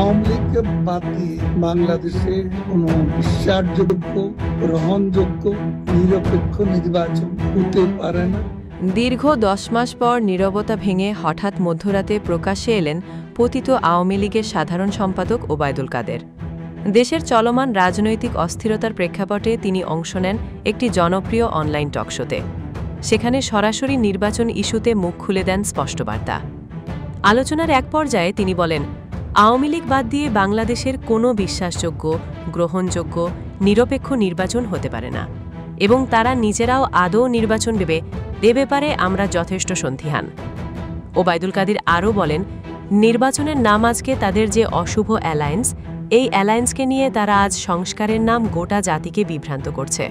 আওয়ামী লীগকে বাদ দিয়ে বাংলাদেশে কোনো বিশ্বাসযোগ্য, গ্রহণযোগ্য, নিরপেক্ষ নির্বাচন হতে পারে না। দীর্ঘ 10 মাস পর নীরবতা ভেঙে হঠাৎ মধ্যরাতে প্রকাশ্যে এলেন পতিত আওয়ামী লীগের সাধারণ সম্পাদক ওবায়দুল কাদের। দেশের চলমান রাজনৈতিক অস্থিরতার প্রেক্ষাপটে তিনি অংশ নেন একটি জনপ্রিয় অনলাইন টকশোতে। সেখানে সরাসরি নির্বাচন ইস্যুতে মুখ খুলে দেন স্পষ্ট বার্তা। আলোচনার এক পর্যায়ে তিনি বলেন, আওয়ামী লীগ বাদ দিয়ে বাংলাদেশের কোনো বিশ্বাসযোগ্য, গ্রহণযোগ্য, নিরপেক্ষ নির্বাচন হতে পারে না এবং তারা নিজেরাও আদৌ নির্বাচন দেবে এ ব্যাপারে আমরা যথেষ্ট সন্দিহান। ওবায়দুল কাদের আরও বলেন, নির্বাচনের নাম আজকে তাদের যে অশুভ অ্যালায়েন্স, এই অ্যালায়েন্সকে নিয়ে তারা আজ সংস্কারের নাম গোটা জাতিকে বিভ্রান্ত করছে।